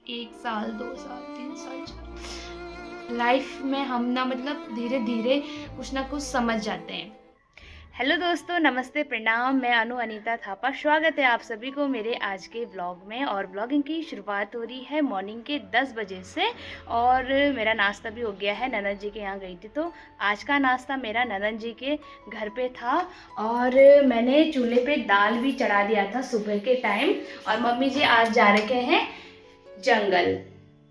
1 साल 2 साल 3 साल 4 लाइफ में हम ना मतलब धीरे धीरे कुछ ना कुछ समझ जाते हैं। हेलो दोस्तों, नमस्ते, प्रणाम। मैं अनु अनीता थापा, स्वागत है आप सभी को मेरे आज के व्लॉग में। और व्लॉगिंग की शुरुआत हो रही है मॉर्निंग के 10 बजे से और मेरा नाश्ता भी हो गया है। ननद जी के यहाँ गई थी तो आज का नाश्ता मेरा ननद जी के घर पे था और मैंने चूल्हे पे दाल भी चढ़ा दिया था सुबह के टाइम। और मम्मी जी आज जा रखे हैं जंगल।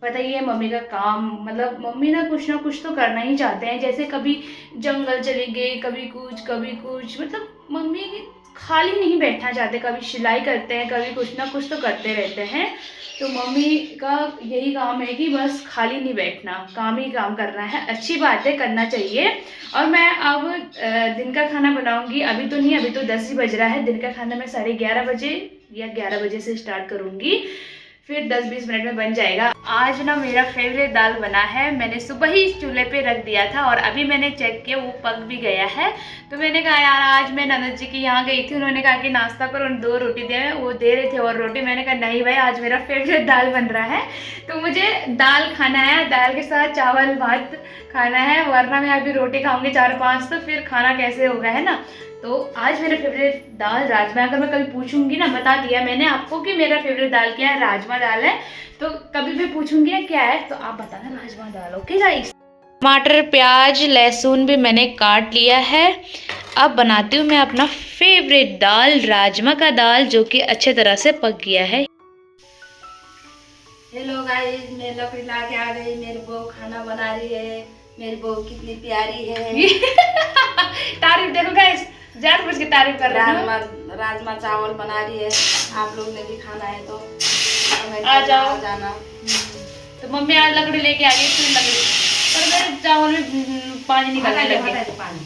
पता ही है मम्मी का काम, मतलब मम्मी ना कुछ तो करना ही चाहते हैं। जैसे कभी जंगल चले गए, कभी कुछ, मतलब मम्मी खाली नहीं बैठना चाहते। कभी सिलाई करते हैं, कभी कुछ ना कुछ तो करते रहते हैं। तो मम्मी का यही काम है कि बस खाली नहीं बैठना, काम ही काम करना है। अच्छी बात है, करना चाहिए। और मैं अब दिन का खाना बनाऊंगी। अभी तो नहीं, अभी तो 10 ही बज रहा है। दिन का खाना मैं 11:30 बजे या 11 बजे से स्टार्ट करूंगी, फिर 10-20 मिनट में बन जाएगा। आज ना मेरा फेवरेट दाल बना है। मैंने सुबह ही चूल्हे पे रख दिया था और अभी मैंने चेक किया वो पक भी गया है। तो मैंने कहा यार, आज मैं ननद जी के यहाँ गई थी, उन्होंने कहा कि नाश्ता करो, 2 रोटी दे, वो दे रहे थे और रोटी। मैंने कहा नहीं भाई, आज मेरा फेवरेट दाल बन रहा है तो मुझे दाल खाना है। दाल के साथ चावल भात खाना है, वरना मैं अभी रोटी खाऊंगी 4-5 तो फिर खाना कैसे होगा, है ना। तो आज मेरा फेवरेट दाल राजमा। अगर मैं कभी पूछूंगी ना, बता दिया मैंने आपको कि मेरा फेवरेट दाल क्या है, राजमा दाल है। तो कभी भी पूछूंगी क्या है तो आप बताना राजमा दाल। Okay guys. टमाटर प्याज लहसुन भी मैंने काट लिया है। अब बनाती हूँ मैं अपना फेवरेट दाल, राजमा का दाल, जो कि अच्छे तरह से पक गया है। हेलो गाइस, मैं लकड़ी ला के आ गई। मेरी बहू खाना बना रही है। मेरी बहू कितनी प्यारी है। तारीफ देखो गाइस, जानबूझ के तारीफ कर रहे हो। राजमा चावल बना रही है। आप लोग ने भी खाना है तो आ जाओ। आ जाना। तो मम्मी आज लकड़ी लेके आ गई, फिर लकड़ी पर मेरे चावल में पानी निकलने लग गया। पानी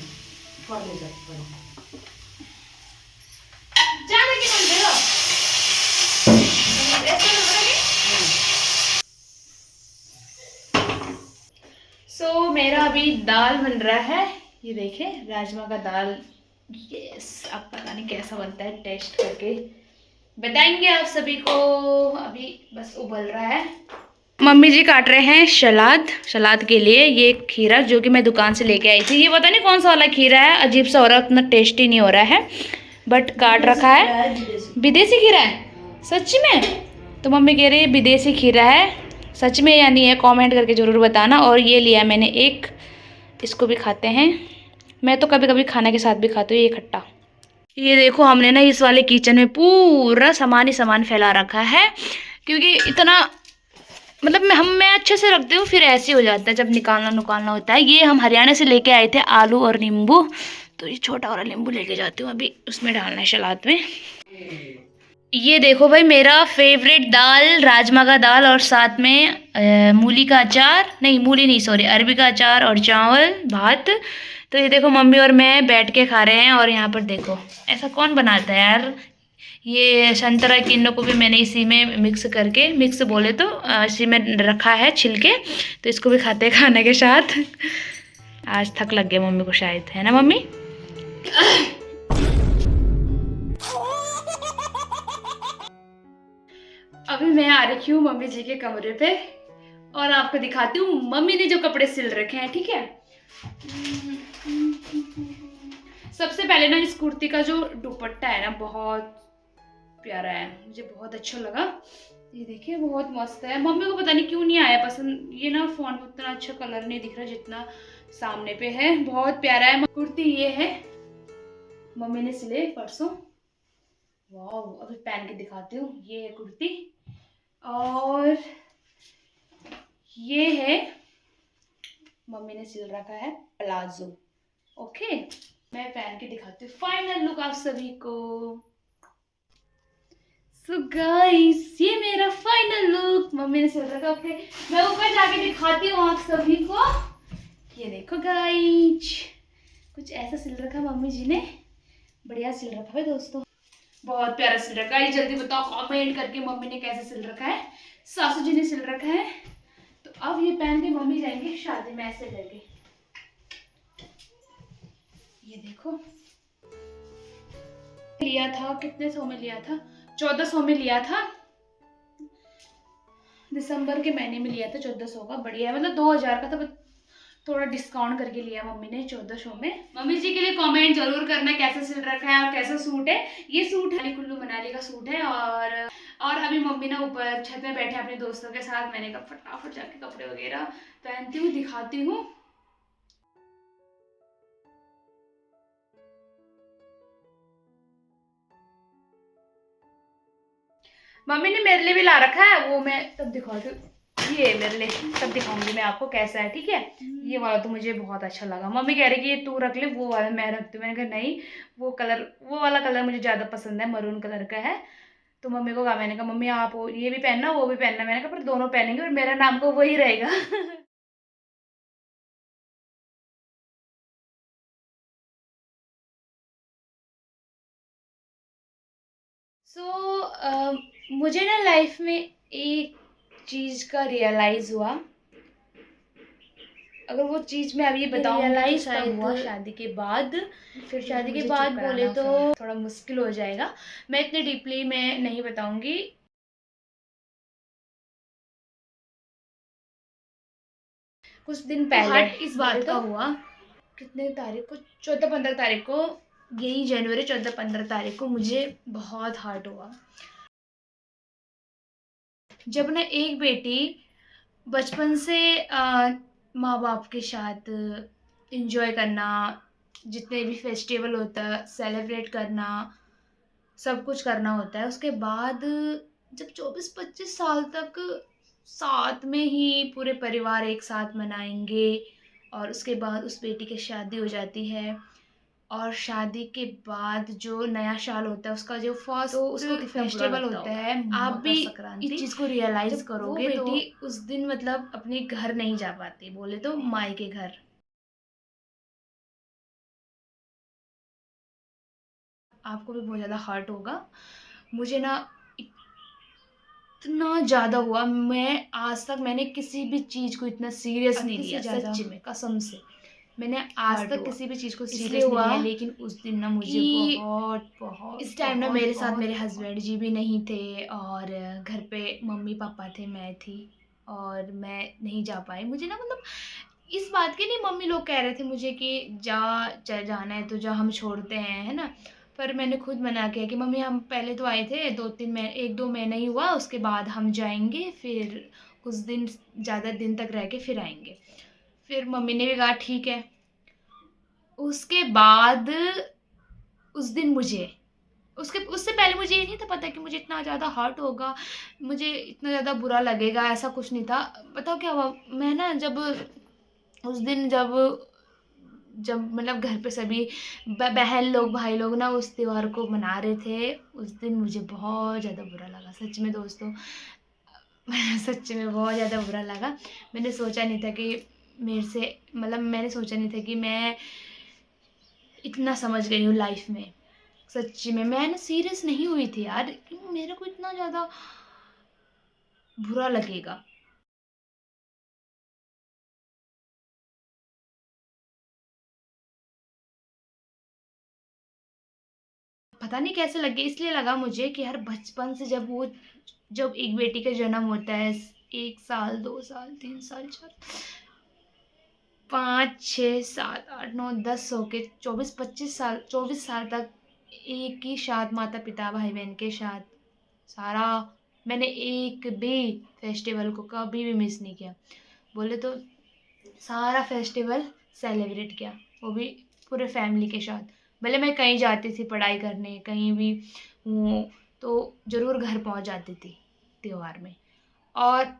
फोड़ ले जाओ। ज्यादा क्यों बन रहे हो? सो मेरा अभी दाल बन रहा है। ये देखे राजमा का दाल। यस, अब पता नहीं कैसा बनता है, टेस्ट करके बताएंगे आप सभी को। अभी बस उबल रहा है। मम्मी जी काट रहे हैं सलाद के लिए। ये खीरा जो कि मैं दुकान से लेके आई थी, ये पता नहीं कौन सा वाला खीरा है, अजीब सा हो रहा है, उतना टेस्टी नहीं हो रहा है, बट काट रखा है। विदेशी खीरा है सच में? तो मम्मी कह रही है विदेशी खीरा है, सच में या नहीं है, कमेंट करके ज़रूर बताना। और ये लिया मैंने एक, इसको भी खाते हैं। मैं तो कभी कभी खाने के साथ भी खाती हूँ ये खट्टा। ये देखो हमने ना इस वाले किचन में पूरा सामान ही सामान फैला रखा है, क्योंकि इतना मतलब मैं अच्छे से रखती हूँ, फिर ऐसे हो जाता है जब निकालना होता है। ये हम हरियाणा से लेके आए थे आलू और नींबू, तो ये छोटा वाला नींबू लेके जाती हूँ, अभी उसमें डालना है सलाद में। ये देखो भाई, मेरा फेवरेट दाल, राजमा का दाल, और साथ में मूली का अचार, नहीं मूली नहीं सॉरी, अरबी का अचार और चावल भात। तो ये देखो मम्मी और मैं बैठ के खा रहे हैं। और यहाँ पर देखो, ऐसा कौन बनाता है यार। ये संतरा किन्नों को भी मैंने इसी में मिक्स बोले तो इसी में रखा है छिलके, तो इसको भी खाते हैं खाने के साथ। आज थक लग गया मम्मी को शायद, है ना मम्मी। अभी मैं आ रखी हूँ मम्मी जी के कमरे पे और आपको दिखाती हूँ मम्मी ने जो कपड़े सिल रखे हैं, ठीक है। सबसे पहले ना इस कुर्ती का जो दुपट्टा है ना, बहुत प्यारा है, मुझे बहुत अच्छा लगा। ये देखिए बहुत मस्त है। मम्मी को पता नहीं क्यों नहीं आया पसंद, ये ना फोन में उतना अच्छा कलर नहीं दिख रहा जितना सामने पे है। बहुत प्यारा है कुर्ती। ये है मम्मी ने सिले परसों। वाह, अभी पहन के दिखाती हूँ। ये है कुर्ती और ये है मम्मी ने सिल रखा है प्लाजो। ओके, मैं पहन के दिखाती हूँ फाइनल लुक आप सभी को। सो गाइस, ये मेरा फाइनल लुक मम्मी ने सिल रखा। ओके, मैं ऊपर जाके दिखाती हूँ आप सभी को। ये देखो गाइस, कुछ ऐसा सिल रखा मम्मी जी ने, बढ़िया सिल रखा है दोस्तों, बहुत प्यारा सिल रखा है। जल्दी बताओ कमेंट करके मम्मी ने कैसे सिल रखा है। सासू जी ने सिल रखा है। तो अब ये पहन के मम्मी जाएंगे शादी में ऐसे करके। ये देखो, लिया था कितने सौ में लिया था, 1400 में लिया था। दिसंबर के महीने में लिया था 1400 का, बढ़िया है, मतलब 2000 का था, बट थोड़ा डिस्काउंट करके लिया मम्मी ने 1400 में। मम्मी जी के लिए कमेंट जरूर करना कैसा सिल रखा है और कैसा सूट है। ये सूट है कुल्लू मनाली का सूट है, और अभी मम्मी ना ऊपर छत में बैठे अपने दोस्तों के साथ। मैंने कहा फटाफट जाके कपड़े वगैरह पहनती हूँ, दिखाती हूँ। मम्मी ने मेरे लिए भी ला रखा है, वो मैं तब दिखाती हूँ। ये मेरे लिए तब दिखाऊंगी मैं आपको कैसा है, ठीक है। ये वाला तो मुझे बहुत अच्छा लगा। मम्मी कह रही कि ये तू रख ले, वो वाला मैं रखती हूँ। मैंने कहा नहीं, वो वाला कलर मुझे ज़्यादा पसंद है, मरून कलर का है। तो मम्मी को कहा, मैंने कहा मम्मी आप ये भी पहनना वो भी पहनना। मैंने कहा पर दोनों पहनेंगे और मेरा नाम को वही रहेगा। सो मुझे ना लाइफ में एक चीज़ का रियलाइज़ हुआ। अगर वो चीज़ मैं अभी बताऊंगी रियलाइज तो कब हुआ? शादी के बाद। फिर शादी के मुझे बाद चुप बोले कराना तो फोन। थोड़ा मुश्किल हो जाएगा, मैं इतने डीपली मैं नहीं बताऊंगी। कुछ दिन पहले इस बात का हुआ। कितने तारीख को, 14-15 तारीख को, यही जनवरी 14-15 तारीख को मुझे बहुत हर्ट हुआ। जब ना एक बेटी बचपन से माँ बाप के साथ इंजॉय करना, जितने भी फेस्टिवल होता है सेलिब्रेट करना, सब कुछ करना होता है, उसके बाद जब 24-25 साल तक साथ में ही पूरे परिवार एक साथ मनाएंगे, और उसके बाद उस बेटी की शादी हो जाती है, और शादी के बाद जो नया साल होता है उसका जो फर्स्ट तो उसको फेस्टिवल होता है, आप भी इस चीज़ को रियलाइज करोगे। वो बेटी उस दिन मतलब अपने घर नहीं जा पाती, बोले तो माई के घर। आपको भी बहुत ज़्यादा हर्ट होगा। मुझे ना इतना ज़्यादा हुआ, मैं आज तक मैंने किसी भी चीज़ को इतना सीरियस नहीं लिया, सच्ची में कसम से। मैंने आज तक किसी भी चीज़ को सीरियस नहीं लिया, लेकिन उस दिन ना मुझे बहुत बहुत इस टाइम ना मेरे साथ मेरे हस्बैंड जी भी नहीं थे, और घर पे मम्मी पापा थे, मैं थी, और मैं नहीं जा पाई। मुझे ना मतलब इस बात के लिए मम्मी लोग कह रहे थे मुझे कि जाना है तो जा, हम छोड़ते हैं, है ना। पर मैंने खुद मना किया कि मम्मी हम पहले तो आए थे 1-2 महीना ही हुआ, उसके बाद हम जाएंगे, फिर कुछ दिन ज़्यादा दिन तक रह के फिर आएंगे। फिर मम्मी ने भी कहा ठीक है। उसके बाद उस दिन मुझे उससे पहले मुझे ये नहीं था पता कि मुझे इतना ज़्यादा हर्ट होगा, मुझे इतना ज़्यादा बुरा लगेगा, ऐसा कुछ नहीं था। बताओ क्या हुआ, मैं ना जब उस दिन जब जब मतलब घर पे सभी बहन लोग भाई लोग ना उस त्योहार को मना रहे थे, उस दिन मुझे बहुत ज़्यादा बुरा लगा, सच में दोस्तों। सच में बहुत ज़्यादा बुरा लगा। मैंने सोचा नहीं था कि मेरे से मतलब मैंने सोचा नहीं था कि मैं इतना समझ गई हूँ लाइफ में। सच्ची में मैं ना सीरियस नहीं हुई थी यार, मेरे को इतना ज़्यादा बुरा लगेगा। पता नहीं कैसे लगे, इसलिए लगा मुझे कि यार बचपन से जब एक बेटी का जन्म होता है, 1 साल 2 साल 3 साल 4 5 6 7 8 9 10 होके 24-25 साल 24 साल तक एक ही साथ माता पिता भाई बहन के साथ सारा, मैंने एक भी फेस्टिवल को कभी भी मिस नहीं किया। बोले तो सारा फेस्टिवल सेलिब्रेट किया, वो भी पूरे फैमिली के साथ। भले मैं कहीं जाती थी पढ़ाई करने, कहीं भी हूँ तो ज़रूर घर पहुँच जाती थी त्योहार में। और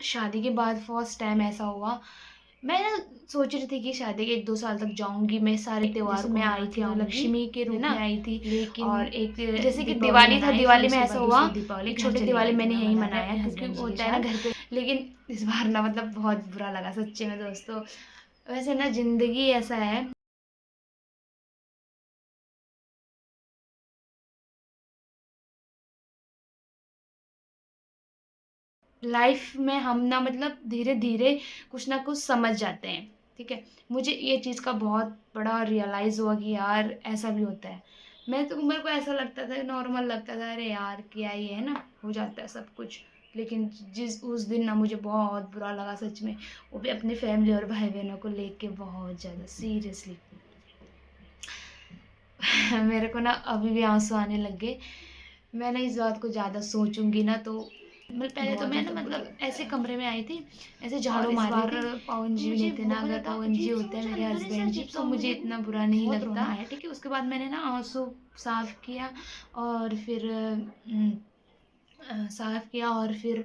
शादी के बाद फर्स्ट टाइम ऐसा हुआ, मैं ना सोच रही थी कि शादी के 1-2 साल तक जाऊंगी मैं सारे त्योहार को, मैं आई थी लक्ष्मी के रूप में आई थी, लेकिन और एक जैसे कि दिवाली था, दिवाली में ऐसा हुआ दीपावली छोटी दिवाली मैंने यहीं मनाया क्योंकि होता है ना घर पे। लेकिन इस बार ना मतलब बहुत बुरा लगा सच्चे में दोस्तों। वैसे ना जिंदगी ऐसा है, लाइफ में हम ना मतलब धीरे धीरे कुछ ना कुछ समझ जाते हैं, ठीक है। मुझे ये चीज़ का बहुत बड़ा रियलाइज़ हुआ कि यार ऐसा भी होता है। मेरे को ऐसा लगता था, नॉर्मल लगता था, अरे यार क्या ही है ना, हो जाता है सब कुछ। लेकिन जिस उस दिन ना मुझे बहुत बुरा लगा सच में, वो भी अपनी फैमिली और भाई बहनों को लेके बहुत ज़्यादा सीरियसली। मेरे को ना अभी भी आंसू आने लग गए। मैं ना इस बात को ज़्यादा सोचूंगी ना तो मतलब पहले तो मैं ना मतलब ऐसे कमरे में आई थी, ऐसे झाड़ू मार रही थी। पवन जी नहीं थे ना, अगर पवन जी होते हैं मेरे हस्बैंड जी तो मुझे इतना बुरा नहीं लगता है, ठीक है। उसके बाद मैंने ना आंसू साफ़ किया और फिर साफ़ किया और फिर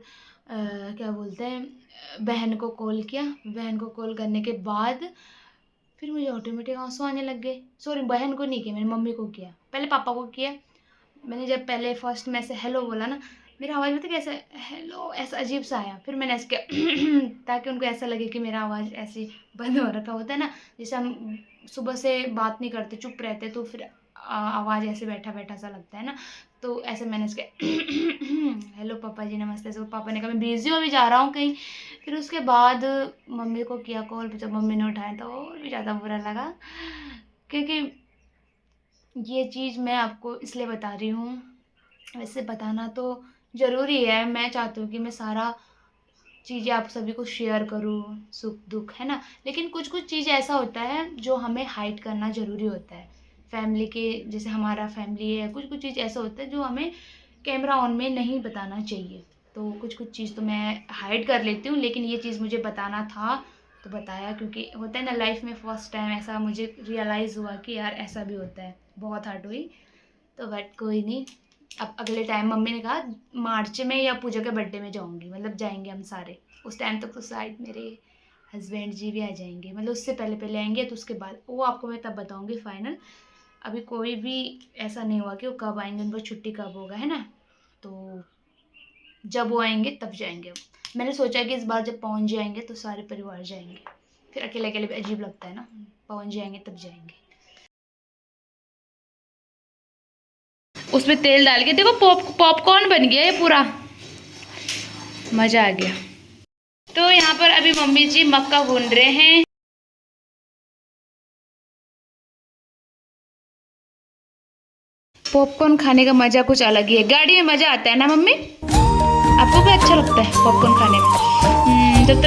क्या बोलते हैं, बहन को कॉल किया। बहन को कॉल करने के बाद फिर मुझे ऑटोमेटिक आंसू आने लग गए। सॉरी, बहन को नहीं किया, मैंने मम्मी को किया, पहले पापा को किया। मैंने जब पहले फर्स्ट में ऐसे हेलो बोला ना, मेरा आवाज़ पता कैसे हेलो ऐसा अजीब सा आया। फिर मैंने ऐसे किया ताकि उनको ऐसा लगे कि मेरा आवाज़ ऐसे बंद हो रखा होता है ना, जैसे हम सुबह से बात नहीं करते, चुप रहते, तो फिर आवाज़ ऐसे बैठा बैठा सा लगता है ना। तो ऐसे मैंने इसके हेलो पापा जी नमस्ते। तो पापा ने कहा मैं बिज़ी हो, भी जा रहा हूँ कहीं। फिर उसके बाद मम्मी को किया कॉल, जब मम्मी ने उठाया तो और भी ज़्यादा बुरा लगा, क्योंकि ये चीज़ मैं आपको इसलिए बता रही हूँ, वैसे बताना तो ज़रूरी है। मैं चाहती हूँ कि मैं सारा चीज़ें आप सभी को शेयर करूँ, सुख दुख, है ना। लेकिन कुछ कुछ चीज़ ऐसा होता है जो हमें हाइड करना ज़रूरी होता है फैमिली के, जैसे हमारा फैमिली है, कुछ कुछ चीज़ ऐसा होता है जो हमें कैमरा ऑन में नहीं बताना चाहिए। तो कुछ कुछ चीज़ तो मैं हाइड कर लेती हूँ, लेकिन ये चीज़ मुझे बताना था तो बताया, क्योंकि होता है ना लाइफ में फर्स्ट टाइम ऐसा मुझे रियलाइज़ हुआ कि यार ऐसा भी होता है। बहुत हर्ट हुई, तो बट कोई नहीं। अब अगले टाइम मम्मी ने कहा मार्च में या पूजा के बर्थडे में जाऊंगी, मतलब जाएंगे हम सारे। उस टाइम तक तो शायद मेरे हस्बैंड जी भी आ जाएंगे, मतलब उससे पहले पहले आएंगे, तो उसके बाद वो आपको मैं तब बताऊंगी फाइनल। अभी कोई भी ऐसा नहीं हुआ कि वो कब आएंगे, उनको छुट्टी कब होगा, है ना। तो जब वो आएंगे तब जाएंगे। मैंने सोचा कि इस बार जब पवन जी आएंगे तो सारे परिवार जाएंगे, फिर अकेले अकेले भी अजीब लगता है ना। पवन जी आएंगे तब जाएंगे। उसमें तेल डाल के देखो पॉपकॉर्न बन गया ये पूरा, मज़ा आ गया। तो यहाँ पर अभी मम्मी जी मक्का भून रहे हैं। पॉपकॉर्न खाने का मज़ा कुछ अलग ही है, गाड़ी में मज़ा आता है ना मम्मी, आपको भी अच्छा लगता है पॉपकॉर्न खाने में। जब तक